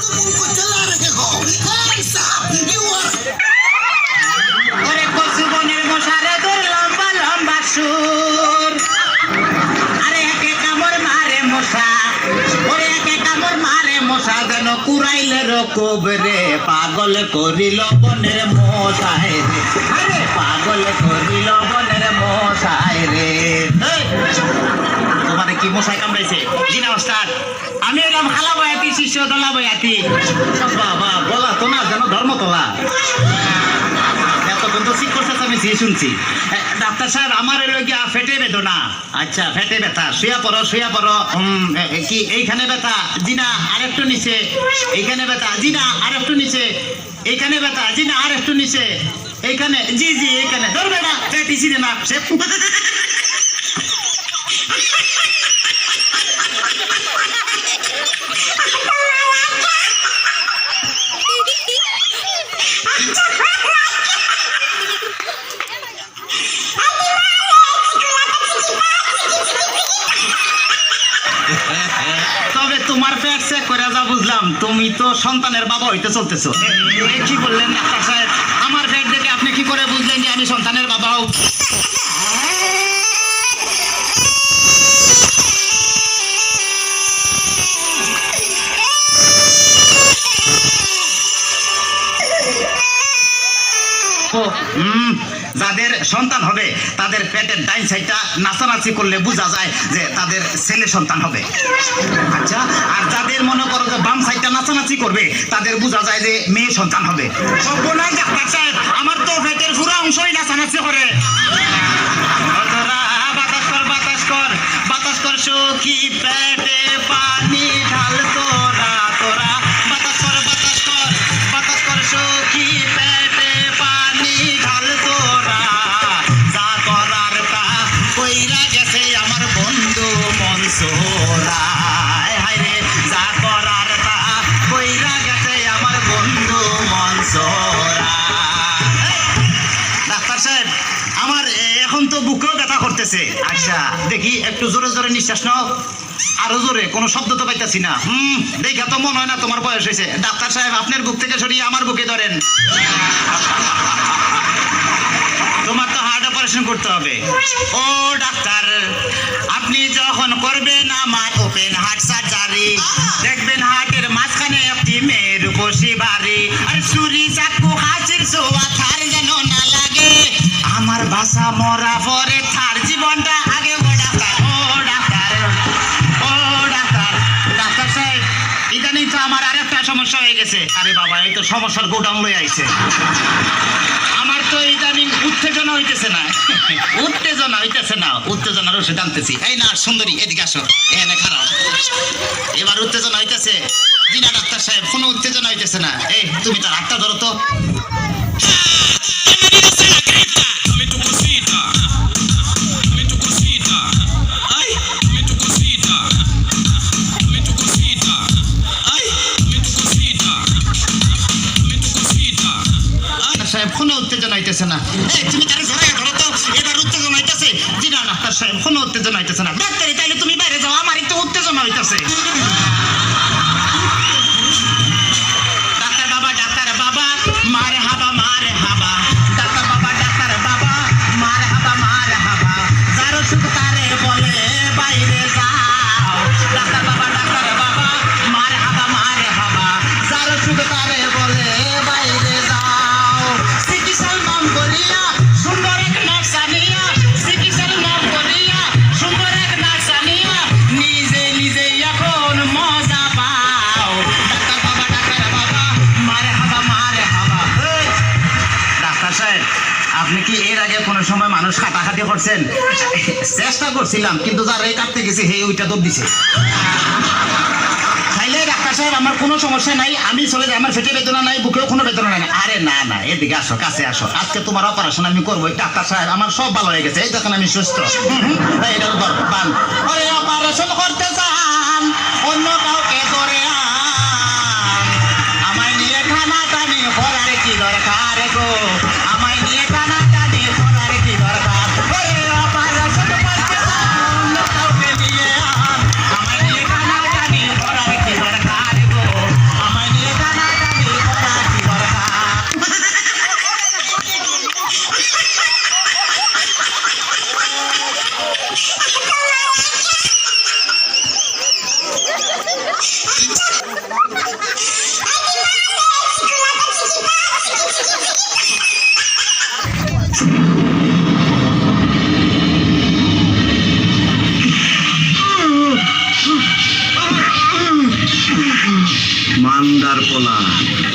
तुमको चला रहे हो भाई साहब यू आर ওরে কচু বনের মশারে তোর লম্বা লম্বা সুর আরে একে কামড় মারে মশা ওরে একে কামড় মারে মশা যেন কুড়াইলে রকব রে পাগল করিল বনের মশায় রে আরে পাগল করিল বনের মশায় রে তোমারে কি মশাই কামড়াইছে জিনা ওস্তাদ আমি এলাম খালা বয়াতি শিষ্য দলা বয়াতি বাবা বলা তো না যেন ধর্মতলা এতক্ষণ তো ঠিক করছে আমি যে শুনছি ডাক্তার সাহেব আমার এলো কি ফেটে বেদনা আচ্ছা ফেটে ব্যথা শুয়া পড়ো কি এইখানে ব্যথা জি না আরেকটু নিচে এইখানে ব্যথা জি না আরেকটু নিচে এইখানে ব্যথা জি না আরেকটু নিচে এইখানে জি জি এইখানে ধরবে না ফেটিছি না সে তবে তোমার পেট চেক করে যা বুঝলাম তুমি তো সন্তানের বাবা হইতে চলতেছো কি বললেন ডাক্তার সাহেব আমার পেট দেখে আপনি কি করে বুঝলেন যে আমি সন্তানের বাবা হব যাদের সন্তান হবে তাদের পেটের ডাইন সাইডটা নাচানাচি করলে বোঝা যায় যে তাদের ছেলে সন্তান হবে আচ্ছা আর যাদের মনে করো যে বাম সাইডটা নাচানাচি করবে তাদের বোঝা যায় যে মেয়ে সন্তান হবে সর্বনাশ ডাক্তার সাহেব আমার তো পেটের পুরো অংশই নাচানাচি করে বাতাস কর সখী পেটে পানি ঢাল তোরা তোরা বাতাস কর সখী পেটে পানি ঢাল তোরা যা করার তা কইরা গেছে আমার বন্ধু মনসুরা হায় রে যা করার তা কইরা গেছে আমার বন্ধু মনসুরা ডাক্তার সাহেব আমার এখন তো বুকেও ব্যথা করতেছে আচ্ছা দেখি একটু জোরে জোরে নিঃশ্বাস নাও আরো জোরে কোনো শব্দ তো পাইতাছি না দেখা তো মনে হয় না তোমার বয়স হয়েছে ডাক্তার সাহেব আপনার বুক থেকে সরিয়ে আমার বুকে ধরেন তোমার তো হার্ট অপারেশন করতে হবে ও ডাক্তার আপনি যখন করবেন আমার ওপেন হার্ট সার্জারি দেখবেন হার্টের মাঝখানে একটি মেয়ের বসি বাড়ি আর ছুরি চাকু হাসির সোয়া থার যেন না লাগে আমার বাসা মরা পরে থার জীবনটা আগে ও ডাক্তার ডাক্তার সাহেব ইদানিং তো আমার আরেকটা সমস্যা হয়ে গেছে আরে বাবা এই তো সমস্যার গোডাউন লই আইছে আমার তো ইদানিং উত্তেজনা হইতেছে না উত্তেজনার ওষুধ আনতেছি এই না সুন্দরী এদিকে আসো এখানে খারাপ এবার উত্তেজনা হইতেছে জিনা ডাক্তার সাহেব কোনো উত্তেজনা হইতেছে না এই তুমি তার হাতটা ধরো তো কোনো উত্তেজনা হইতেছে না তুমি তারে জড়াই ধরো তো এবার উত্তেজনা হইতেছে জি না ডাক্তার সাহেব কোনো উত্তেজনা হইতেছে না ডাক্তার তাইলে তুমি বাইরে যাও আমার একটু উত্তেজনা হইতেছে ডাক্তার বাবা মারে হাবা ডাক্তার বাবা মারে হাবা যার শুধু তারে বলে বাইরে যাও ডাক্তার বাবা মারে হাবা যার শুধু তারে বলে বাইরে যাও সুন্দর এক নার্সানিয়া নিজে এখন মজা পাও ডাক্তার বাবা মারে হাবা ডাক্তার সাহেব আপনি কি এর আগে কোনো সময় মানুষ কাটাকাটি করছেন চেষ্টা করছিলাম কিন্তু যারা এই কাটতে গেছে হে ওইটা দৌড় দিছে ডাক্তার সাহেব আমার কোনো সমস্যা নাই আমি চলে যাই আমার পেটে বেদনা নাই বুকেও কোনো বেদনা নাই আরে না এদিকে আসো কাছে আসো আজকে তোমার অপারেশন আমি করবো ডাক্তার সাহেব আমার সব ভালো হয়ে গেছে এই দেখেন আমি সুস্থ অপারেশন করতে চান অন্য কাউকে ধরে আমায় নিয়ে খানা টানি করার কি দরকার গো আমায় নিয়ে খানা টানি করার কি দরকার অপারেশন করতে চান অন্য কাউকে নিয়ে আমায় নিয়ে খানা টানি করার কি দরকার গো আমায় বান্দার পোলা,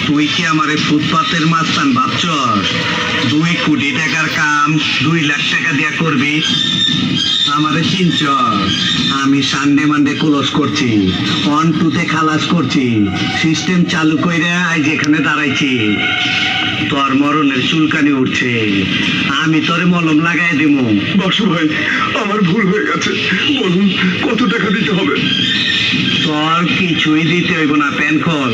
তুই কি আমারে ফুটপাতের মাস্তান ভাবছস? 2 কোটি টাকার কাম 2 লাখ টাকা দিয়া করবি? আমারে চিনছ? আমি সানডে মানডে ক্লোজ করছি, 1-2 খালাস করছি, সিস্টেম চালু কইরা আজ এখানে দাঁড়াইছি। তোর মরণের চুলকানি উঠছে, আমি তোরে মলম লাগাই দেবো। বাসু ভাই, আমার ভুল হয়ে গেছে, বলুন কত টাকা দিতে হবে? তোর কিছুই দিতে হইব না, প্যান খোল।